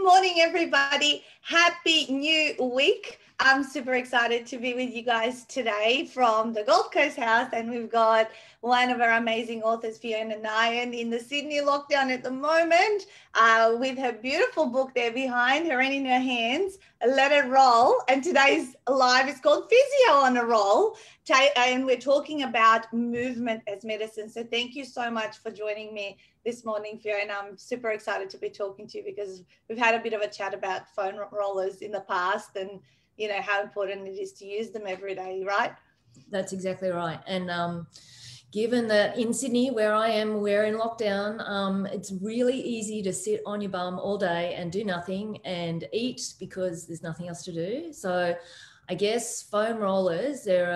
morning, everybody. Happy new week. I'm super excited to be with you guys today from the Gold Coast house. And we've got one of our amazing authors, Fiona Naayen, in the Sydney lockdown at the moment, with her beautiful book there behind her and in her hands, Let It Roll. And today's live is called Physio on a Roll. And we're talking about movement as medicine. So thank you so much for joining me this morning, Fiona. I'm super excited to be talking to you because we've had a bit of a chat about foam rollers in the past and, you know, how important it is to use them every day, right? That's exactly right. And given that in Sydney, where I am, we're in lockdown, it's really easy to sit on your bum all day and do nothing and eat because there's nothing else to do. So I guess foam rollers, they're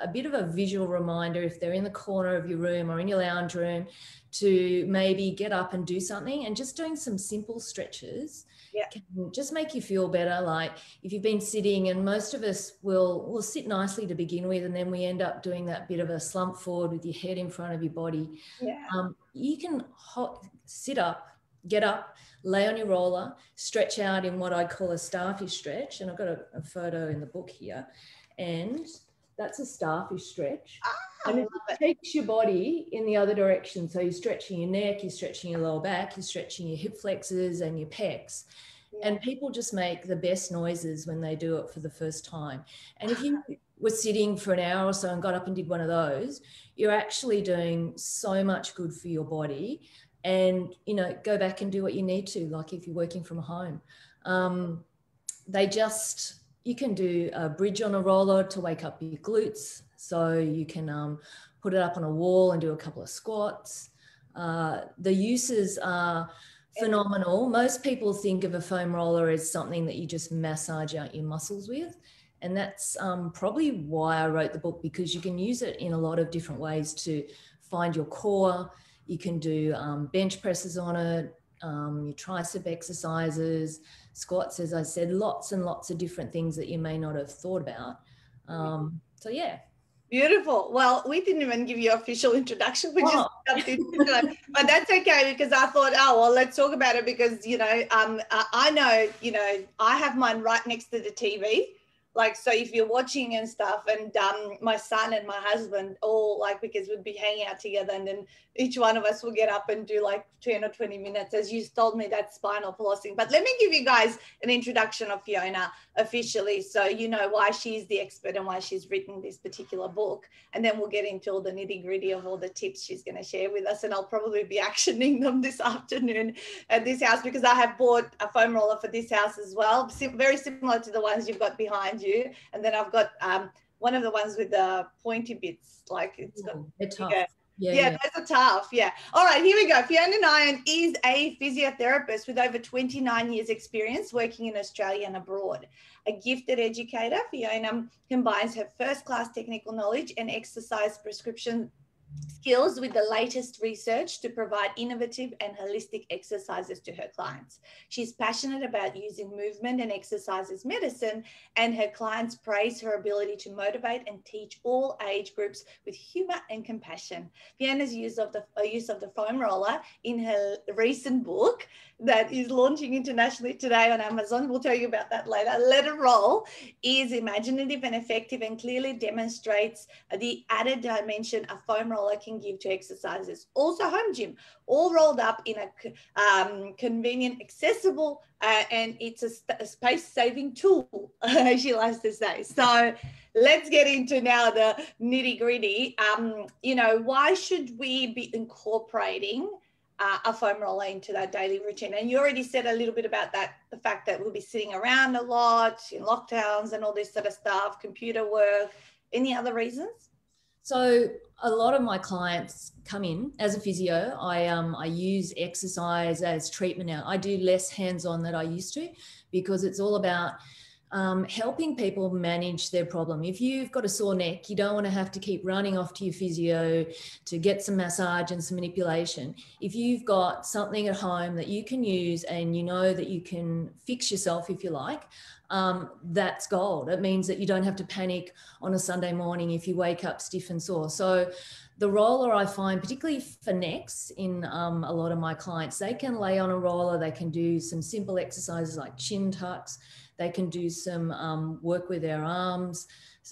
a bit of a visual reminder if they're in the corner of your room or in your lounge room to maybe get up and do something, and just doing some simple stretches can just make you feel better. Like if you've been sitting, and most of us will sit nicely to begin with, and then we end up doing that bit of a slump forward with your head in front of your body. You can sit up, get up, lay on your roller, stretch out in what I call a starfish stretch. And I've got a photo in the book here, and that's a starfish stretch. And it takes your body in the other direction. So you're stretching your neck, you're stretching your lower back, you're stretching your hip flexors and your pecs. And people just make the best noises when they do it for the first time. And if you were sitting for an hour or so and got up and did one of those, you're actually doing so much good for your body. And, you know, go back and do what you need to, like if you're working from home. You can do a bridge on a roller to wake up your glutes. So you can put it up on a wall and do a couple of squats. The uses are phenomenal. Most people think of a foam roller as something that you just massage out your muscles with. And that's probably why I wrote the book, because you can use it in a lot of different ways to find your core. You can do bench presses on it, your tricep exercises, squats, as I said, lots and lots of different things that you may not have thought about. So yeah. Beautiful. Well, we didn't even give you an official introduction. We just jumped into it. But that's okay, because I thought, oh, well, let's talk about it because, you know, I know, you know, I have mine right next to the TV. Like, so if you're watching and stuff, and my son and my husband all, like, because we'd be hanging out together, and then each one of us will get up and do like 10 or 20 minutes, as you told me, that's spinal flossing. But let me give you guys an introduction of Fiona officially, so you know why she's the expert and why she's written this particular book. And then we'll get into all the nitty gritty of all the tips she's going to share with us. And I'll probably be actioning them this afternoon at this house, because I have bought a foam roller for this house as well, very similar to the ones you've got behind you. And then I've got one of the ones with the pointy bits, like it's got tough. Yeah, those are tough. Yeah. All right, here we go. Fiona Naayen is a physiotherapist with over 29 years experience working in Australia and abroad. A gifted educator, Fiona combines her first-class technical knowledge and exercise prescription skills with the latest research to provide innovative and holistic exercises to her clients. She's passionate about using movement and exercise as medicine, and her clients praise her ability to motivate and teach all age groups with humor and compassion. Fiona's use of the foam roller in her recent book that is launching internationally today on Amazon, we'll tell you about that later, Let It Roll, is imaginative and effective, and clearly demonstrates the added dimension a foam roller can give to exercises. Also home gym, all rolled up in a convenient, accessible, and it's a space-saving tool, she likes to say. So let's get into now the nitty-gritty. You know, why should we be incorporating a foam roller into that daily routine? And you already said a little bit about that, the fact that we'll be sitting around a lot in lockdowns and all this sort of stuff, computer work. Any other reasons? So a lot of my clients come in as a physio. I use exercise as treatment now. I do less hands-on than I used to, because it's all about helping people manage their problem. If you've got a sore neck, you don't want to have to keep running off to your physio to get some massage and some manipulation. If you've got something at home that you can use and you know that you can fix yourself, if you like, that's gold. It means that you don't have to panic on a Sunday morning if you wake up stiff and sore. So The roller, I find, particularly for necks, in a lot of my clients, they can lay on a roller, they can do some simple exercises like chin tucks, they can do some work with their arms.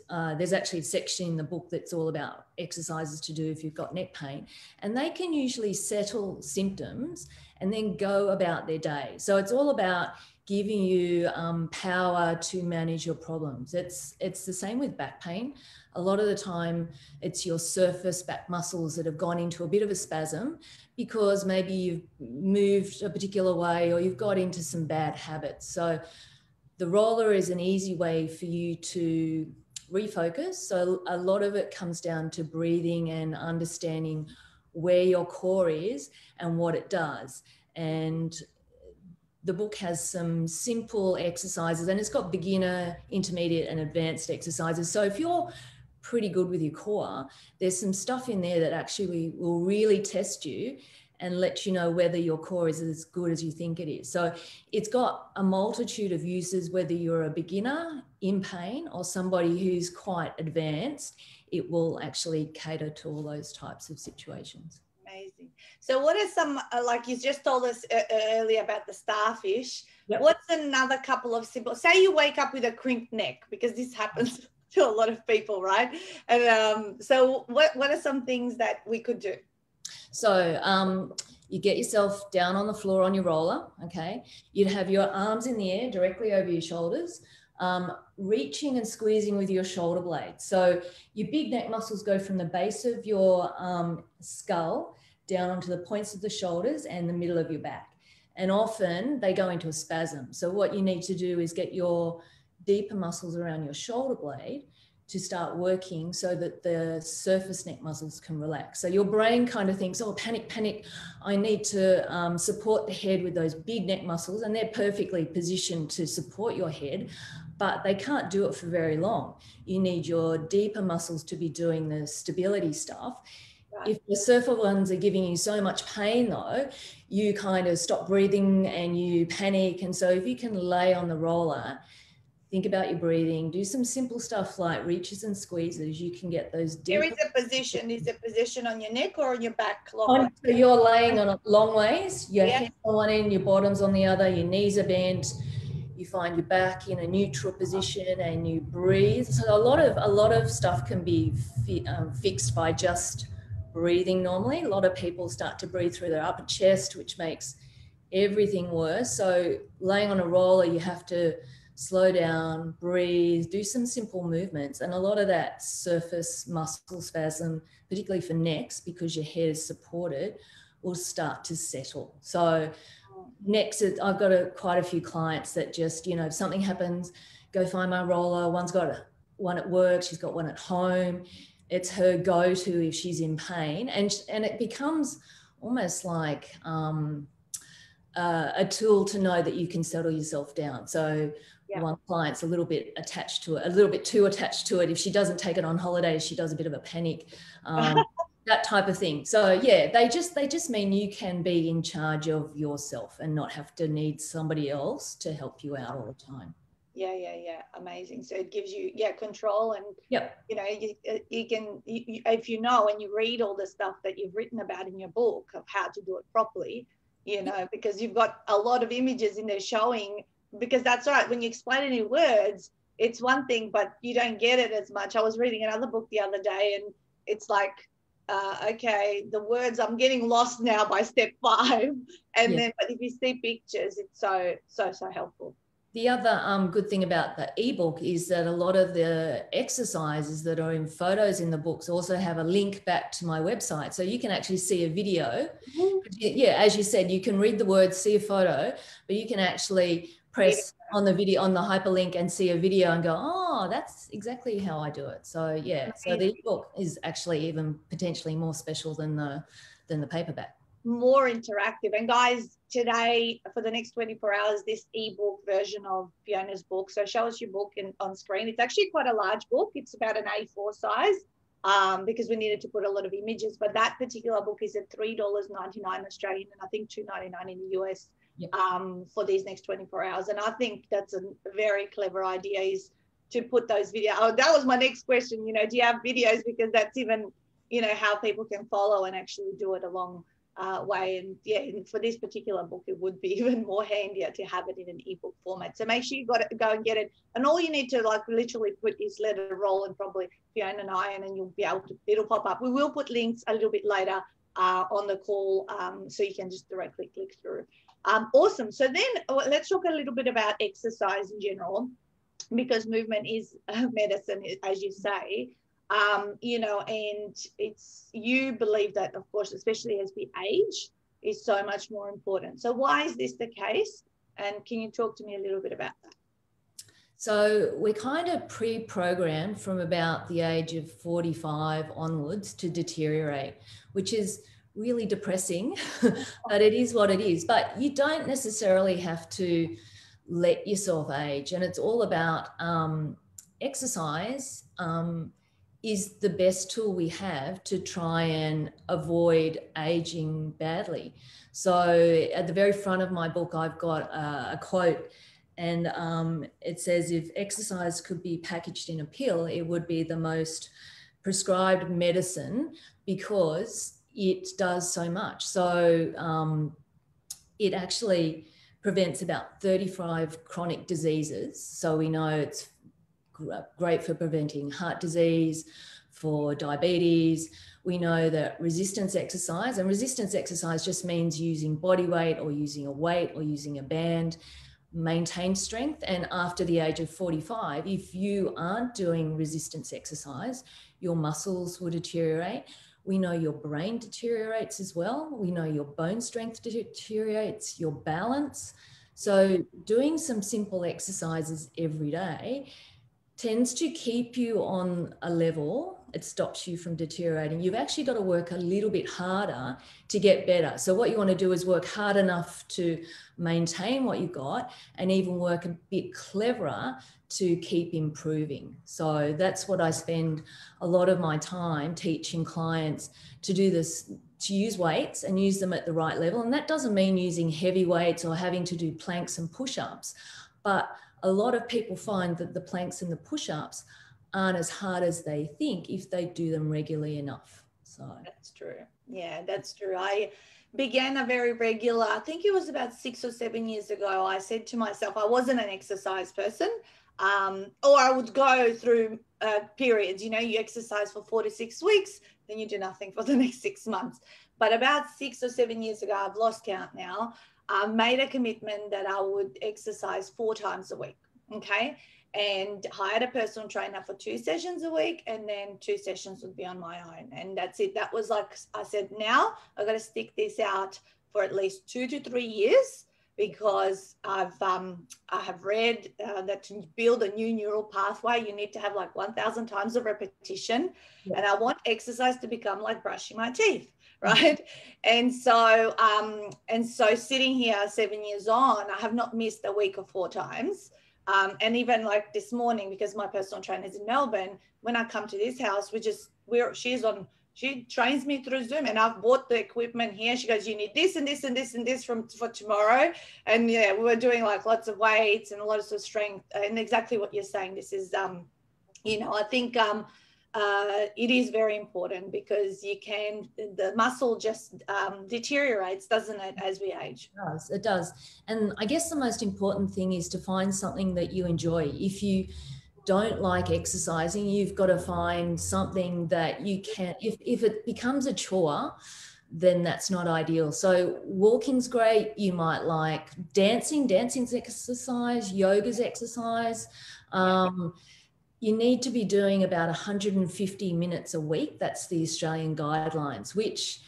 There's actually a section in the book that's all about exercises to do if you've got neck pain, and they can usually settle symptoms and then go about their day. So it's all about giving you power to manage your problems. It's the same with back pain. A lot of the time it's your surface back muscles that have gone into a bit of a spasm because maybe you've moved a particular way or you've got into some bad habits. So the roller is an easy way for you to refocus. So a lot of it comes down to breathing and understanding where your core is and what it does. And the book has some simple exercises, and it's got beginner, intermediate and advanced exercises. So if you're pretty good with your core, there's some stuff in there that actually will really test you and let you know whether your core is as good as you think it is. So it's got a multitude of uses, whether you're a beginner in pain or somebody who's quite advanced, it will actually cater to all those types of situations. Amazing. So what are some, like you just told us earlier about the Starfish, Yep. What's another couple of simple, say you wake up with a Crink neck, because this happens to a lot of people, right? And so what are some things that we could do? So you get yourself down on the floor on your roller, okay? You'd have your arms in the air directly over your shoulders, reaching and squeezing with your shoulder blades. So your big neck muscles go from the base of your skull down onto the points of the shoulders and the middle of your back. And often they go into a spasm. So what you need to do is get your deeper muscles around your shoulder blade to start working so that the surface neck muscles can relax. So your brain kind of thinks, oh, panic, panic. I need to support the head with those big neck muscles, and they're perfectly positioned to support your head, but they can't do it for very long. You need your deeper muscles to be doing the stability stuff. Right. If the surface ones are giving you so much pain though, you kind of stop breathing and you panic. And so if you can lay on the roller, think about your breathing, do some simple stuff like reaches and squeezes, you can get those deep. There is a position, is it position on your neck or on your back? So you're laying on it long ways, your head's on one end, your bottom's on the other, your knees are bent, you find your back in a neutral position and you breathe. So a lot of stuff can be fixed by just breathing normally. A lot of people start to breathe through their upper chest, which makes everything worse. So laying on a roller, you have to slow down, breathe, do some simple movements. And a lot of that surface muscle spasm, particularly for necks, because your head is supported, will start to settle. So necks, I've got quite a few clients that just, if something happens, go find my roller. One's got one at work, she's got one at home. It's her go-to if she's in pain. And it becomes almost like a tool to know that you can settle yourself down. So one client's a little bit attached to it, a little bit too attached to it. If she doesn't take it on holidays, she does a bit of a panic, that type of thing. So yeah, they just mean you can be in charge of yourself and not have to need somebody else to help you out all the time. Yeah. Amazing. So it gives you, control, and, you can, if you know, and you read all the stuff that you've written about in your book of how to do it properly, because you've got a lot of images in there showing, because that's right. When you explain it in words, it's one thing, but you don't get it as much. I was reading another book the other day and it's like, okay, the words, I'm getting lost now by step 5. And then, but if you see pictures, it's so helpful. The other good thing about the ebook is that a lot of the exercises that are in photos in the books also have a link back to my website. So you can actually see a video. Yeah, as you said, you can read the words, see a photo, but you can actually press on the video, on the hyperlink, and see a video and go, oh, that's exactly how I do it. So yeah, so the ebook is actually even potentially more special than the paperback. More interactive. And guys, today for the next 24 hours, this ebook version of Fiona's book. So show us your book on screen. It's actually quite a large book. It's about an A4 size because we needed to put a lot of images. But that particular book is at $3.99 Australian and I think $2.99 in the US for these next 24 hours. And I think that's a very clever idea, is to put those videos. Oh, that was my next question. Do you have videos? Because that's even you know, how people can follow and actually do it along way. And yeah, for this particular book, it would be even more handier to have it in an ebook format. So make sure you got to go and get it. And all you need to like literally put is let it roll and probably Fiona Naayen, and you'll be able to, it'll pop up. We will put links a little bit later on the call, so you can just directly click through. Awesome. So then let's talk a little bit about exercise in general, because movement is medicine, as you say. You know, and it's, you believe that, of course, especially as we age, is so much more important. So why is this the case? And can you talk to me a little bit about that? So we're kind of pre-programmed from about the age of 45 onwards to deteriorate, which is really depressing, but it is what it is. But you don't necessarily have to let yourself age. And it's all about exercise is the best tool we have to try and avoid aging badly. So at the very front of my book, I've got a quote, and it says, if exercise could be packaged in a pill, it would be the most prescribed medicine, because it does so much. So it actually prevents about 35 chronic diseases. So we know it's great for preventing heart disease, for diabetes. We know that resistance exercise, and resistance exercise just means using body weight or using a weight or using a band, maintain strength. And after the age of 45, if you aren't doing resistance exercise, your muscles will deteriorate. We know your brain deteriorates as well. We know your bone strength deteriorates, your balance. So doing some simple exercises every day tends to keep you on a level. It stops you from deteriorating. You've actually got to work a little bit harder to get better. So what you want to do is work hard enough to maintain what you've got, and even work a bit cleverer to keep improving. So that's what I spend a lot of my time teaching clients to do this, to use weights and use them at the right level. And that doesn't mean using heavy weights or having to do planks and push-ups, but a lot of people find that the planks and the push-ups aren't as hard as they think if they do them regularly enough. So that's true. Yeah, that's true. I began a very regular, I think it was about 6 or 7 years ago. I said to myself, I wasn't an exercise person, or I would go through periods, you know, you exercise for 4 to 6 weeks, then you do nothing for the next 6 months. But about 6 or 7 years ago, I've lost count now, made a commitment that I would exercise 4 times a week. Okay. And hired a personal trainer for 2 sessions a week, and then 2 sessions would be on my own. And that's it. That was like, I said, now I've got to stick this out for at least 2 to 3 years, because I have read that to build a new neural pathway, you need to have like 1,000 times of repetition. Yeah. And I want exercise to become like brushing my teeth. Right. And so sitting here 7 years on, I have not missed a week of 4 times. And even like this morning, because my personal trainer is in Melbourne, when I come to this house, she trains me through Zoom, and I've bought the equipment here. She goes, you need this and this and this and this for tomorrow. And yeah, we were doing like lots of weights and a lot of sort of strength, and exactly what you're saying. This is, you know, I think it is very important, because the muscle just deteriorates, doesn't it, as we age? It does. And I guess the most important thing is to find something that you enjoy. If you don't like exercising, you've got to find something that you can, if it becomes a chore, then that's not ideal. So walking's great. You might like dancing's exercise, yoga's exercise. You need to be doing about 150 minutes a week. That's the Australian guidelines, which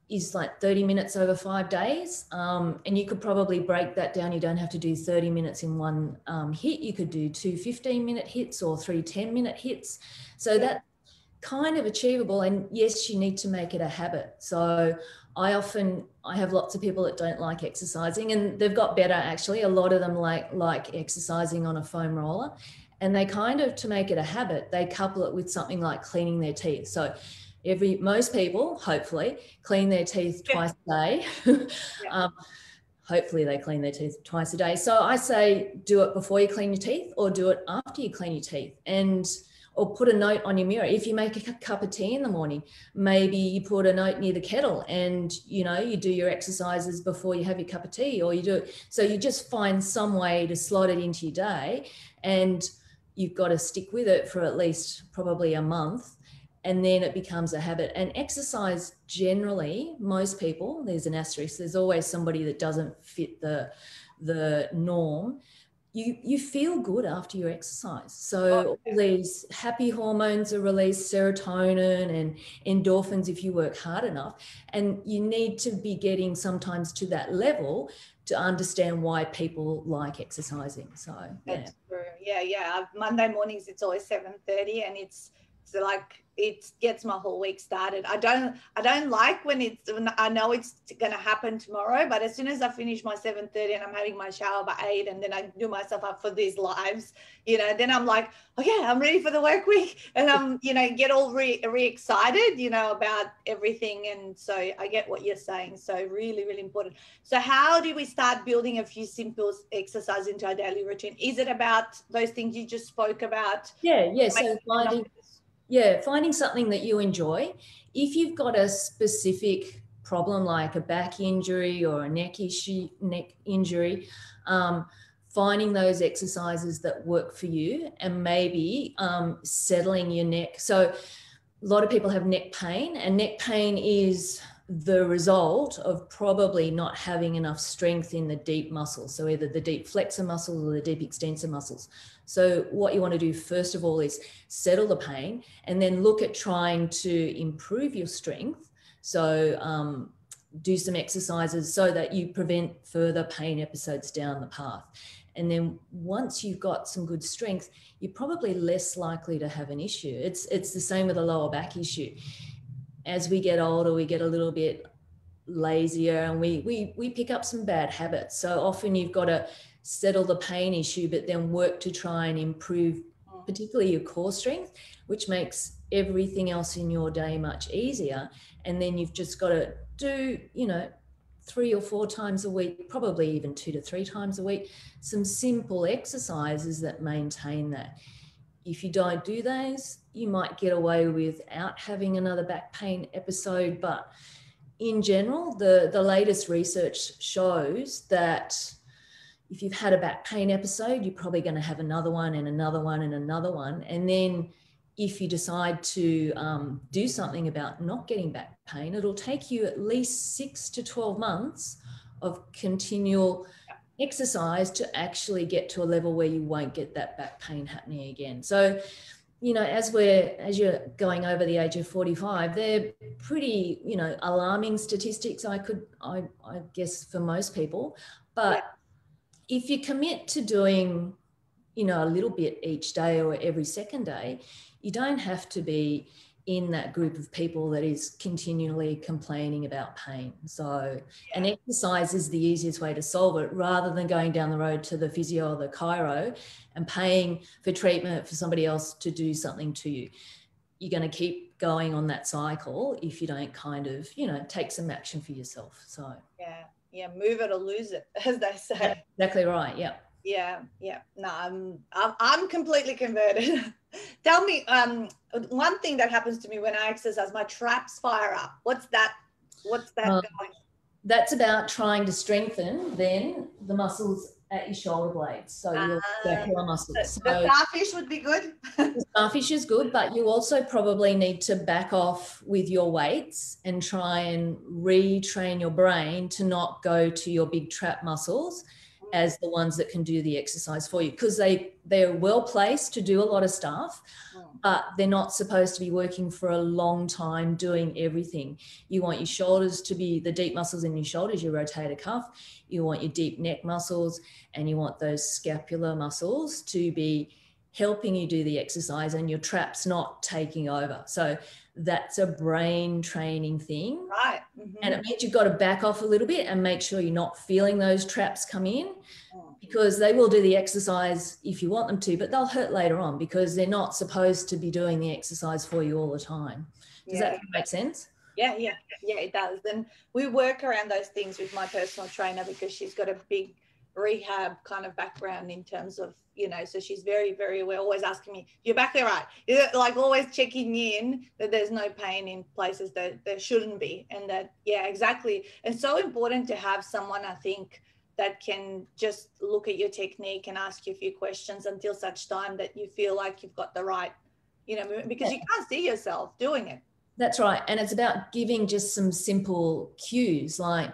is like 30 minutes over 5 days. And you could probably break that down. You don't have to do 30 minutes in one hit. You could do 2 15-minute hits or 3 10-minute hits. So that's kind of achievable. And yes, you need to make it a habit. So I have lots of people that don't like exercising, and they've got better actually. A lot of them like exercising on a foam roller. And they kind of, to make it a habit, they couple it with something like cleaning their teeth. So most people, hopefully, clean their teeth twice a day. Hopefully they clean their teeth twice a day. So I say, do it before you clean your teeth, or do it after you clean your teeth. And or put a note on your mirror. If you make a cup of tea in the morning, maybe you put a note near the kettle and, you know, you do your exercises before you have your cup of tea, or you do it. So you just find some way to slot it into your day, and you've got to stick with it for at least probably a month. And then it becomes a habit. And exercise generally, most people, there's an asterisk, there's always somebody that doesn't fit the norm. You feel good after your exercise. So all these happy hormones are released, serotonin and endorphins if you work hard enough. And you need to be getting sometimes to that level to understand why people like exercising. So yeah. That's true. Yeah. Monday mornings it's always 7:30, and it's like it gets my whole week started. I don't like when I know it's going to happen tomorrow, but as soon as I finish my 7:30 and I'm having my shower by 8, and then I do myself up for these lives, you know, then I'm like, okay, I'm ready for the work week, and I'm, you know, get all re-excited, you know, about everything. And so I get what you're saying. So really, really important. So how do we start building a few simple exercises into our daily routine? Is it about those things you just spoke about? Yeah. So finding something that you enjoy. If you've got a specific problem like a back injury or a neck injury, finding those exercises that work for you, and maybe settling your neck. So a lot of people have neck pain, and neck pain is the result of probably not having enough strength in the deep muscles. So either the deep flexor muscles or the deep extensor muscles. So what you want to do first of all is settle the pain, and then look at trying to improve your strength. So do some exercises so that you prevent further pain episodes down the path. And then once you've got some good strength, you're probably less likely to have an issue. It's the same with a lower back issue. As we get older, we get a little bit lazier, and we pick up some bad habits. So often you've got to settle the pain issue, but then work to try and improve particularly your core strength, which makes everything else in your day much easier. And then you've just got to do, you know, 3 or 4 times a week, probably even 2 to 3 times a week, some simple exercises that maintain that. If you don't do those, you might get away without having another back pain episode. But in general, the latest research shows that if you've had a back pain episode, you're probably going to have another one and another one and another one. And then if you decide to do something about not getting back pain, it'll take you at least 6 to 12 months of continual exercise to actually get to a level where you won't get that back pain happening again. So, you know, as you're going over the age of 45, they're pretty, you know, alarming statistics, I guess, for most people. But if you commit to doing, you know, a little bit each day or every second day, you don't have to be in that group of people that is continually complaining about pain. So an exercise is the easiest way to solve it, rather than going down the road to the physio or the chiro and paying for treatment for somebody else to do something to you. You're going to keep going on that cycle if you don't kind of, you know, take some action for yourself. So move it or lose it, as they say. That's exactly right. Yeah. No, I'm completely converted. Tell me, one thing that happens to me when I exercise, my traps fire up. What's that going? That's about trying to strengthen then the muscles at your shoulder blades, so your scapular muscles. The starfish would be good. The starfish is good, but you also probably need to back off with your weights and try and retrain your brain to not go to your big trap muscles as the ones that can do the exercise for you, because they're well placed to do a lot of stuff, but they're not supposed to be working for a long time doing everything. You want your shoulders to be the deep muscles in your shoulders, your rotator cuff. You want your deep neck muscles, and you want those scapular muscles to be helping you do the exercise, and your traps not taking over. So that's a brain training thing. Right. And it means you've got to back off a little bit and make sure you're not feeling those traps come in, because they will do the exercise if you want them to, but they'll hurt later on because they're not supposed to be doing the exercise for you all the time. Does that make sense? Yeah, it does. Then we work around those things with my personal trainer, because she's got a big rehab kind of background in terms of, you know, so she's very, very aware, always asking me, you're back there, right? Like always checking in that there's no pain in places that there shouldn't be. And that, yeah, exactly. It's so important to have someone, I think, that can just look at your technique and ask you a few questions until such time that you feel like you've got the right, you know, because you can't see yourself doing it. That's right. And it's about giving just some simple cues. Like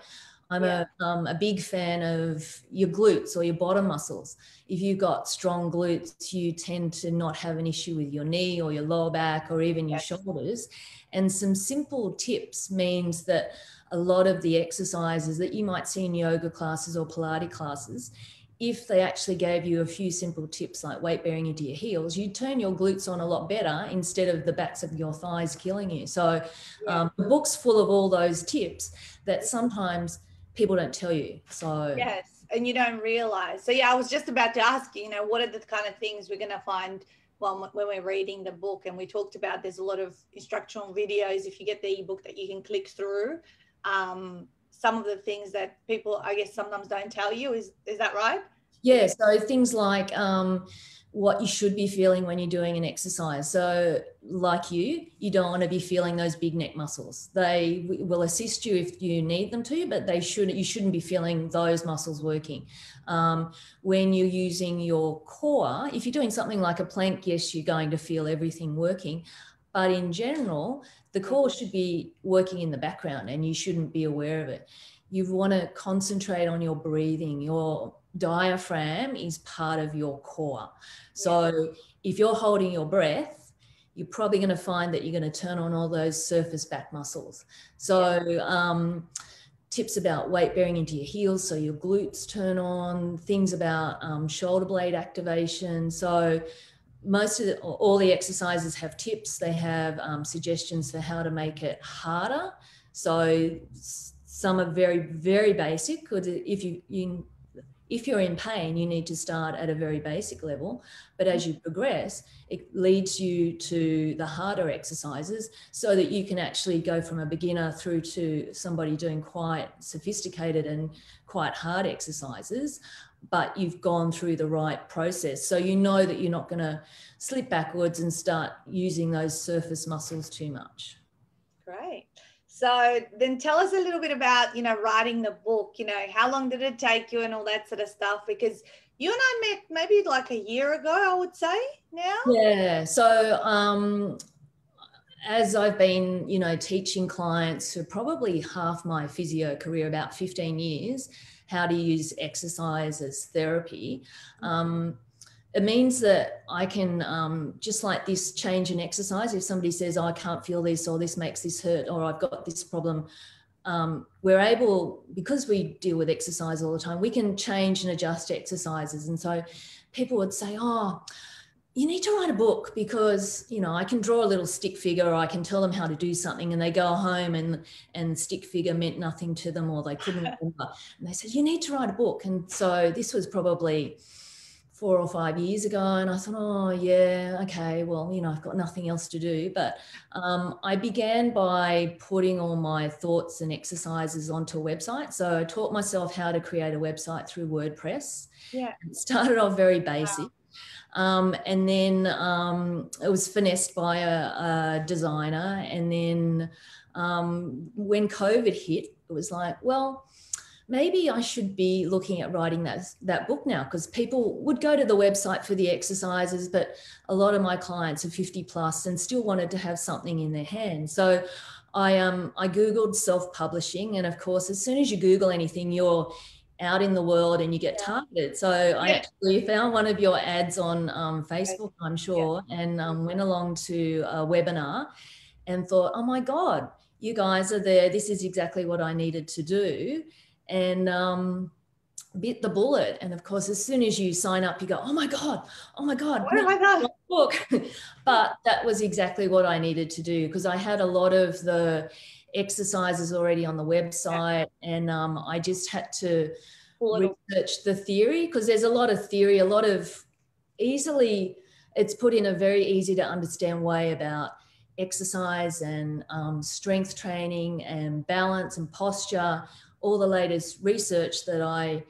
I'm a big fan of your glutes or your bottom muscles. If you've got strong glutes, you tend to not have an issue with your knee or your lower back or even your shoulders. And some simple tips means that a lot of the exercises that you might see in yoga classes or Pilates classes, if they actually gave you a few simple tips like weight bearing into your heels, you'd turn your glutes on a lot better instead of the backs of your thighs killing you. So the book's full of all those tips that sometimes people don't tell you. So yes, and you don't realize. So yeah, I was just about to ask you, you know, what are the kind of things we're going to find when we're reading the book? And we talked about there's a lot of instructional videos if you get the ebook that you can click through. Some of the things that people, I guess, sometimes don't tell you. Is that right? Yeah, so things like what you should be feeling when you're doing an exercise. So like you don't want to be feeling those big neck muscles. They will assist you if you need them to, but you shouldn't be feeling those muscles working. When you're using your core, if you're doing something like a plank, yes, you're going to feel everything working. But in general, the core should be working in the background and you shouldn't be aware of it. You want to concentrate on your breathing. Your diaphragm is part of your core. So if you're holding your breath, you're probably going to find that you're going to turn on all those surface back muscles. So tips about weight bearing into your heels, so your glutes turn on, things about shoulder blade activation. So all the exercises have tips. They have suggestions for how to make it harder. So some are very, very basic, because if you're in pain, you need to start at a very basic level. But as you progress, it leads you to the harder exercises so that you can actually go from a beginner through to somebody doing quite sophisticated and quite hard exercises, but you've gone through the right process. So you know that you're not going to slip backwards and start using those surface muscles too much. Great. So then tell us a little bit about, you know, writing the book. You know, how long did it take you and all that sort of stuff? Because you and I met maybe like a year ago, I would say now. Yeah. So as I've been, you know, teaching clients for probably half my physio career, about 15 years, how to use exercise as therapy. It means that I can, just like this, change an exercise. If somebody says, oh, I can't feel this, or this makes this hurt, or I've got this problem, we're able, because we deal with exercise all the time, we can change and adjust exercises. And so people would say, oh, you need to write a book, because, you know, I can draw a little stick figure, or I can tell them how to do something, and they go home and stick figure meant nothing to them, or they couldn't remember. And they said, you need to write a book. And so this was probably 4 or 5 years ago, and I thought, oh yeah, okay, well, you know, I've got nothing else to do. But I began by putting all my thoughts and exercises onto a website. So I taught myself how to create a website through WordPress. Yeah. It started off very basic. Wow. And then it was finessed by a designer. And then when COVID hit, it was like, well, maybe I should be looking at writing that book now, because people would go to the website for the exercises, but a lot of my clients are 50 plus and still wanted to have something in their hand. So I Googled self-publishing, and of course, as soon as you Google anything, you're out in the world and you get targeted. So I actually found one of your ads on Facebook, I'm sure, and went along to a webinar and thought, oh my God, you guys are there. This is exactly what I needed to do. And bit the bullet. And of course, as soon as you sign up, you go, oh my God, what have I done? Book. But that was exactly what I needed to do, because I had a lot of the exercises already on the website, and I just had to research the theory, because there's a lot of theory, a lot of it's put in a very easy to understand way about exercise and strength training and balance and posture, all the latest research that I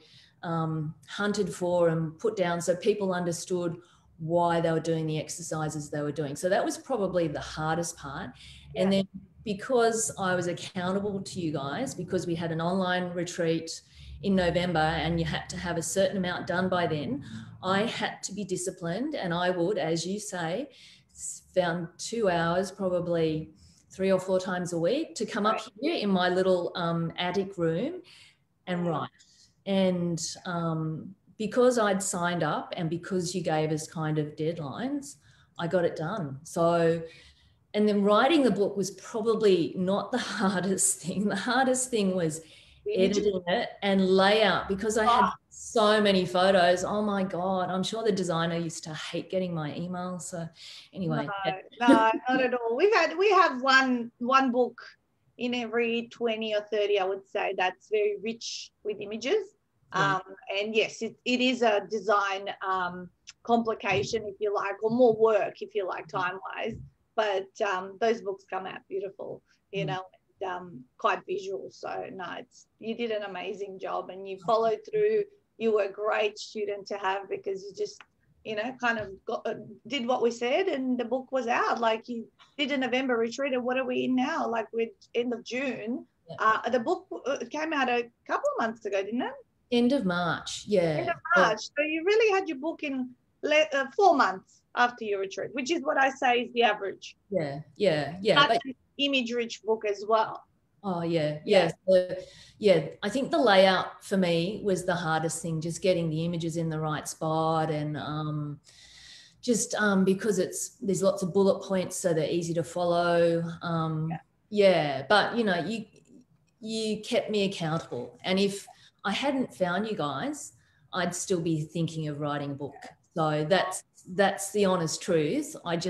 hunted for and put down so people understood why they were doing the exercises they were doing. So that was probably the hardest part. Yeah. And then because I was accountable to you guys, because we had an online retreat in November and you had to have a certain amount done by then, I had to be disciplined, and I would, as you say, found 2 hours, probably 3 or 4 times a week to come up here in my little attic room and write. And because I'd signed up and because you gave us kind of deadlines, I got it done. So, and then writing the book was probably not the hardest thing. The hardest thing was editing it and layout, because I had so many photos. Oh my God, I'm sure the designer used to hate getting my emails. So anyway. No, not at all. We have one book in every 20 or 30, I would say, that's very rich with images. And yes, it is a design complication, if you like, or more work, if you like, time-wise. But those books come out beautiful, you know, quite visual. So no, you did an amazing job, and you followed through. You were a great student to have, because you just, you know, kind of did what we said, and the book was out. Like, you did a November retreat, and what are we in now? Like, we're end of June. The book came out a couple of months ago, didn't it? End of March, yeah. End of March. So you really had your book in 4 months after your retreat, which is what I say is the average. Yeah. But an image-rich book as well. Oh, yeah. So, I think the layout for me was the hardest thing, just getting the images in the right spot, and because there's lots of bullet points, so they're easy to follow. But, you know, you kept me accountable. And if I hadn't found you guys, I'd still be thinking of writing a book. So that's the honest truth. I'd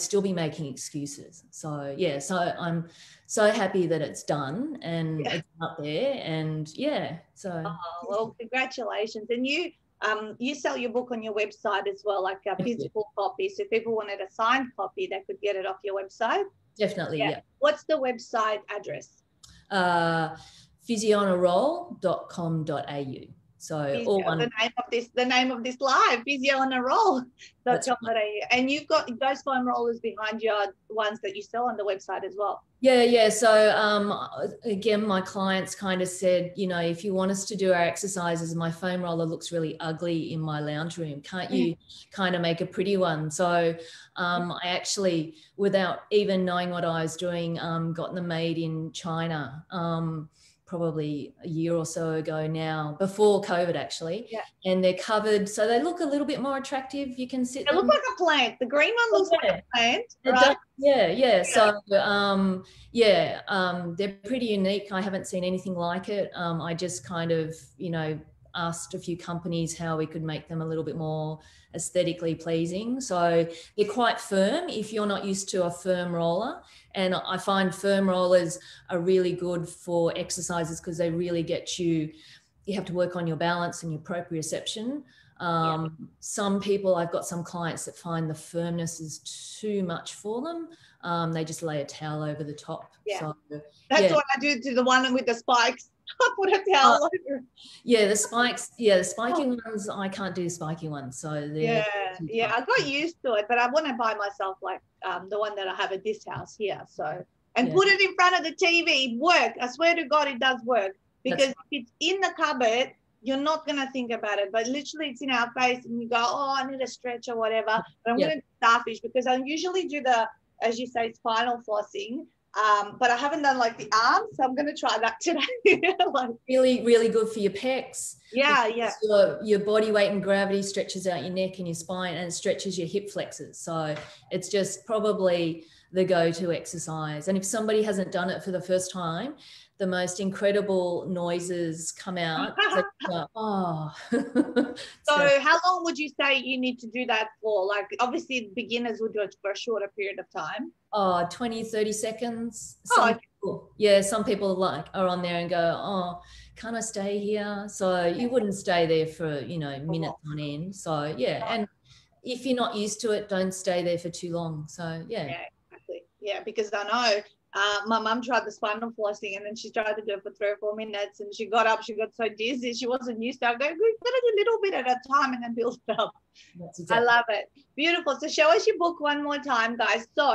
still be making excuses. So yeah, so I'm so happy that it's done and it's up there, and so. Oh, well, congratulations. And you sell your book on your website as well, like a physical copy. So if people wanted a signed copy, they could get it off your website. Definitely, yeah. What's the website address? physionaroll.com.au. So all one. The name of this live, physionaroll.com.au. And you've got those foam rollers behind you are ones that you sell on the website as well. Yeah. So again, my clients kind of said, you know, if you want us to do our exercises, my foam roller looks really ugly in my lounge room. Can't you kind of make a pretty one? So I actually, without even knowing what I was doing, got them made in China. Probably a year or so ago now, before COVID actually. Yeah. And they're covered, so they look a little bit more attractive. You can sit. They look like a plant. The green one looks like a plant, right? Yeah. So they're pretty unique. I haven't seen anything like it. I just kind of, you know, asked a few companies how we could make them a little bit more aesthetically pleasing. So they're quite firm if you're not used to a firm roller. And I find firm rollers are really good for exercises because they really get you have to work on your balance and your proprioception. Some people, I've got some clients that find the firmness is too much for them. They just lay a towel over the top. Yeah. So, that's what I do to the one with the spikes. I put a towel over. Yeah, the spikes. Yeah, the spiky ones. I can't do spiky ones. So I got used to it, but I want to buy myself like the one that I have at this house here. So put it in front of the TV. Work. I swear to God, it does work, because if it's in the cupboard, you're not going to think about it. But literally, it's in our face, and you go, "Oh, I need a stretch or whatever." But I'm going to do Starfish, because I usually do the, as you say, spinal flossing. But I haven't done like the arms, so I'm going to try that today. Really, really good for your pecs. Yeah. Your body weight and gravity stretches out your neck and your spine, and it stretches your hip flexors. So it's just probably the go-to exercise. And if somebody hasn't done it for the first time, the most incredible noises come out. So how long would you say you need to do that for? Like, obviously beginners would do it for a shorter period of time. 20, 30 seconds. Some people are on there and go, "Oh, can't I stay here?" So you wouldn't stay there for, you know, minutes on end. So and if you're not used to it, don't stay there for too long. So exactly. Yeah, because I know my mum tried the spinal flossing, and then she tried to do it for 3 or 4 minutes, and she got up, she got so dizzy, she wasn't used to it. I go, we've got to do a little bit at a time and then build it up. Exactly. I love it. Beautiful. So show us your book one more time, guys. So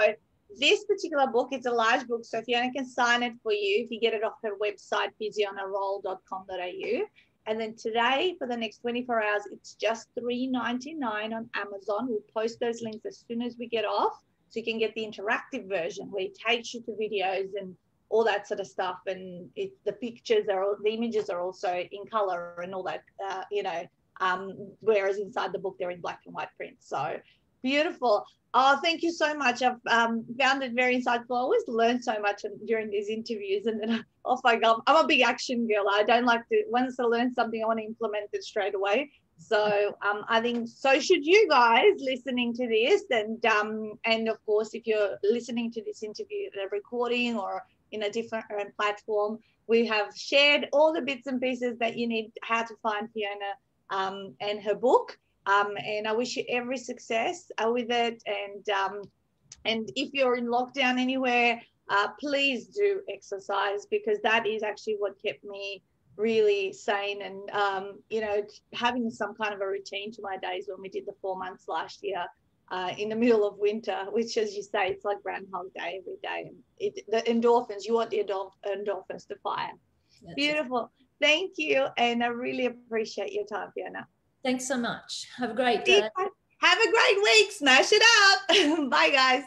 this particular book, it's a large book, so Fiona can sign it for you if you get it off her website, physionaroll.com.au. And then today, for the next 24 hours, it's just $3.99 on Amazon. We'll post those links as soon as we get off, so you can get the interactive version where it takes you to videos and all that sort of stuff. And the pictures the images are also in color and all that, whereas inside the book, they're in black and white print. So beautiful. Oh, thank you so much. I've found it very insightful. I always learn so much during these interviews, and then off I go. I'm a big action girl. I don't like to, once I learn something, I want to implement it straight away. So I think so should you guys listening to this. And of course, if you're listening to this interview at a recording or in a different platform, we have shared all the bits and pieces that you need, how to find Fiona and her book. And I wish you every success with it. And if you're in lockdown anywhere, please do exercise, because that is actually what kept me really sane and, having some kind of a routine to my days when we did the 4 months last year in the middle of winter, which, as you say, it's like Groundhog Day every day. And the endorphins, you want the endorphins to fire. That's beautiful. It. Thank you. And I really appreciate your time, Fiona. Thanks so much. Have a great day. Have a great week. Smash it up. Bye, guys.